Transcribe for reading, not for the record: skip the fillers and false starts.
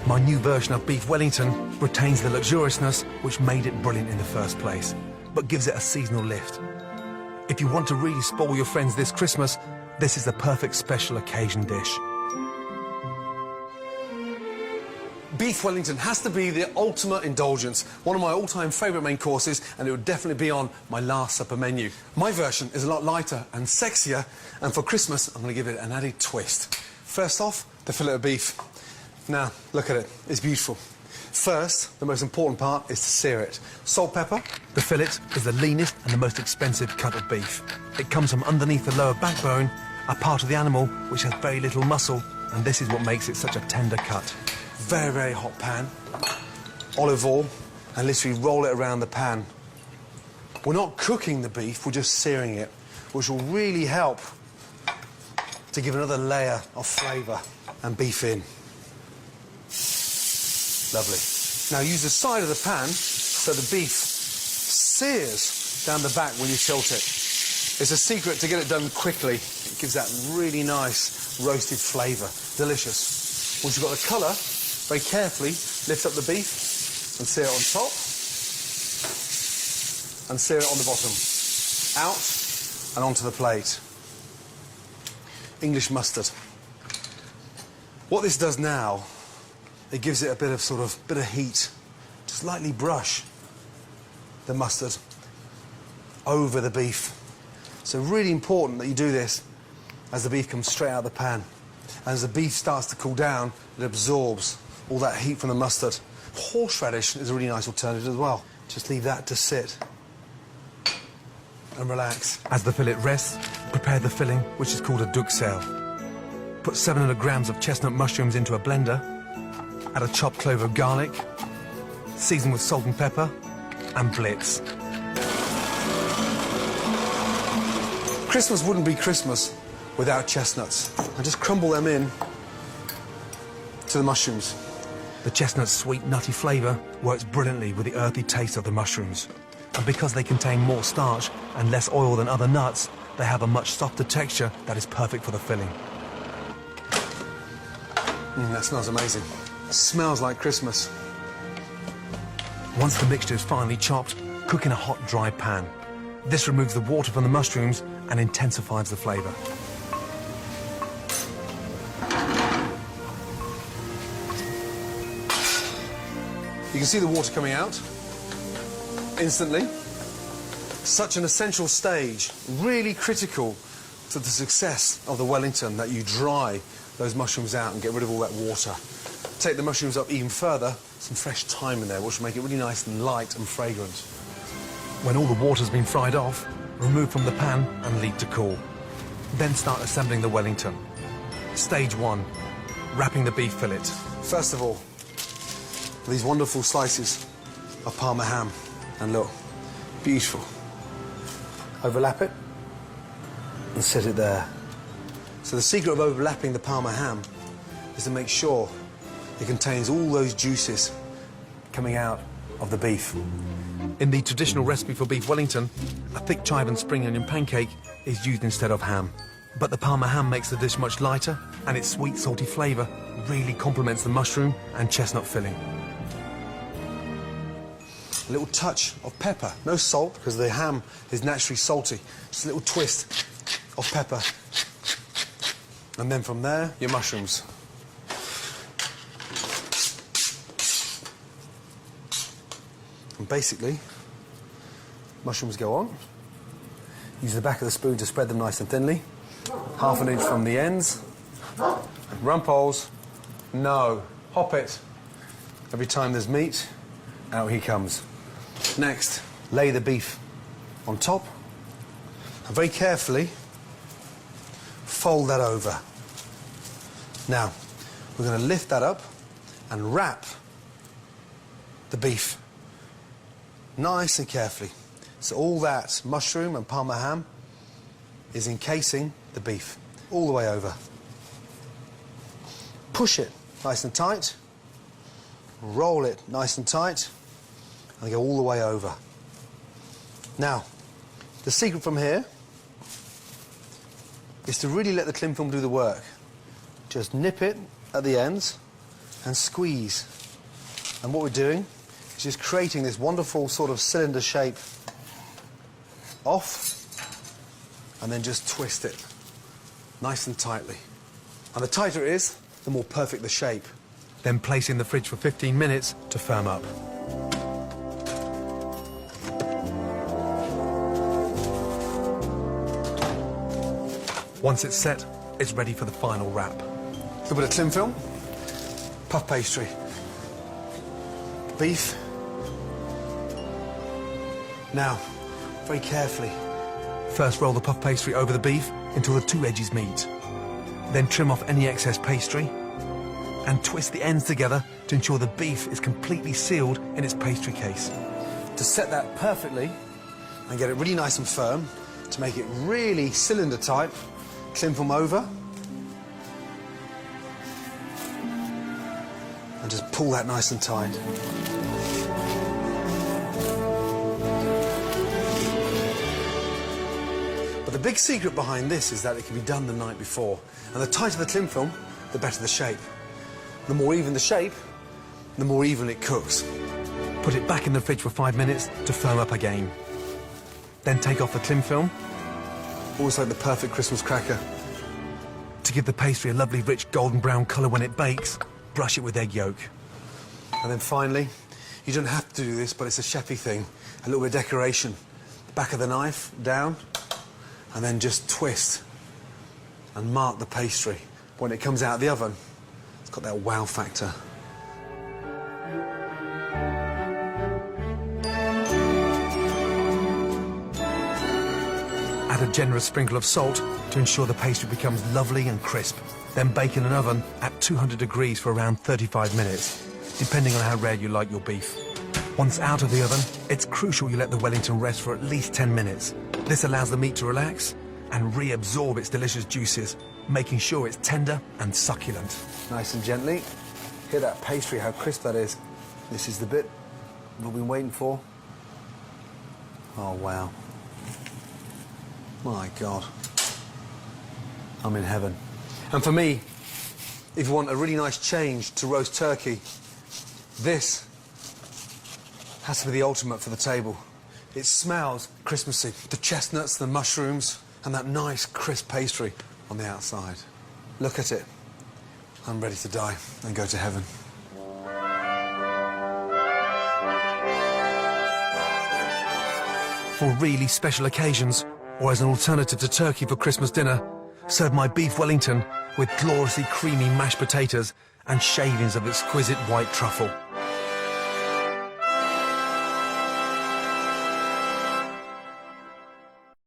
My new version of beef Wellington retains the luxuriousness which made it brilliant in the first place, but gives it a seasonal lift. If you want to really spoil your friends this Christmas, this is the perfect special occasion dish. Beef Wellington has to be the ultimate indulgence, one of my all-time favourite main courses, and it would definitely be on my Last Supper menu. My version is a lot lighter and sexier, and for Christmas I'm going to give it an added twist. First off, the fillet of beef. Now, look at it, it's beautiful. First, the most important part is to sear it. Salt, pepper. The fillet is the leanest and the most expensive cut of beef. It comes from underneath the lower backbone, a part of the animal which has very little muscle, and this is what makes it such a tender cut. Very, very hot pan, olive oil, and literally roll it around the pan. We're not cooking the beef, we're just searing it, which will really help to give another layer of flavour and beef in. Lovely. Now use the side of the pan so the beef sears down the back when you tilt it. It's a secret to get it done quickly. It gives that really nice roasted flavour. Delicious. Once you've got the colour, very carefully lift up the beef and sear it on top and sear it on the bottom. Out and onto the plate. English mustard. What this does now, it gives it a bit of heat. Just lightly brush the mustard over the beef. So really important that you do this as the beef comes straight out of the pan. And as the beef starts to cool down, it absorbs all that heat from the mustard. Horseradish is a really nice alternative as well. Just leave that to sit and relax. As the fillet rests, prepare the filling, which is called a duxelle. Put 700 grams of chestnut mushrooms into a blender, add a chopped clove of garlic, season with salt and pepper, and blitz. Christmas wouldn't be Christmas without chestnuts. I just crumble them in to the mushrooms. The chestnut's sweet, nutty flavour works brilliantly with the earthy taste of the mushrooms. And because they contain more starch and less oil than other nuts, they have a much softer texture that is perfect for the filling. That smells amazing. It smells like Christmas. Once the mixture is finely chopped, cook in a hot, dry pan. This removes the water from the mushrooms and intensifies the flavour. You can see the water coming out instantly. Such an essential stage, really critical to the success of the Wellington, that you dry those mushrooms out and get rid of all that water. Take the mushrooms up even further, some fresh thyme in there, which will make it really nice and light and fragrant. When all the water's been fried off, remove from the pan and leave to cool. Then start assembling the Wellington. Stage 1, wrapping the beef fillet. First of all, these wonderful slices of Parma ham. And look, beautiful. Overlap it and set it there. So the secret of overlapping the Parma ham is to make sure it contains all those juices coming out of the beef. In the traditional recipe for beef Wellington, a thick chive and spring onion pancake is used instead of ham. But the Parma ham makes the dish much lighter, and its sweet, salty flavour really complements the mushroom and chestnut filling. A little touch of pepper. No salt, because the ham is naturally salty. Just a little twist of pepper. And then from there, your mushrooms. And basically, mushrooms go on. Use the back of the spoon to spread them nice and thinly. Half an inch from the ends. Rumples. No. Hop it. Every time there's meat, out he comes. Next, lay the beef on top. And very carefully, fold that over. Now, we're going to lift that up and wrap the beef nice and carefully. So all that mushroom and Parma ham is encasing the beef all the way over. Push it nice and tight. Roll it nice and tight. And go all the way over. Now, the secret from here is to really let the cling film do the work. Just nip it at the ends and squeeze. And what we're doing is just creating this wonderful sort of cylinder shape off, and then just twist it nice and tightly. And the tighter it is, the more perfect the shape. Then place in the fridge for 15 minutes to firm up. Once it's set, it's ready for the final wrap. A little bit of cling film, puff pastry, beef. Now, very carefully, first roll the puff pastry over the beef until the two edges meet. Then trim off any excess pastry and twist the ends together to ensure the beef is completely sealed in its pastry case. To set that perfectly and get it really nice and firm, to make it really cylinder tight, cling film over and just pull that nice and tight. But the big secret behind this is that it can be done the night before. And the tighter the cling film, the better the shape. The more even the shape, the more even it cooks. Put it back in the fridge for 5 minutes to firm up again. Then take off the cling film, almost like the perfect Christmas cracker. To give the pastry a lovely rich golden brown colour when it bakes, brush it with egg yolk. And then finally, you don't have to do this, but it's a chefy thing, a little bit of decoration. The back of the knife down, and then just twist and mark the pastry. When it comes out of the oven, it's got that wow factor. Add a generous sprinkle of salt to ensure the pastry becomes lovely and crisp. Then bake in an oven at 200 degrees for around 35 minutes, depending on how rare you like your beef. Once out of the oven, it's crucial you let the Wellington rest for at least 10 minutes. This allows the meat to relax and reabsorb its delicious juices, making sure it's tender and succulent. Nice and gently. Hear that pastry, how crisp that is. This is the bit we've been waiting for. Oh, wow. My God. I'm in heaven. And for me, if you want a really nice change to roast turkey, this has to be the ultimate for the table. It smells Christmassy. The chestnuts, the mushrooms, and that nice crisp pastry on the outside. Look at it. I'm ready to die and go to heaven. For really special occasions, or as an alternative to turkey for Christmas dinner, serve my beef Wellington with gloriously creamy mashed potatoes and shavings of exquisite white truffle.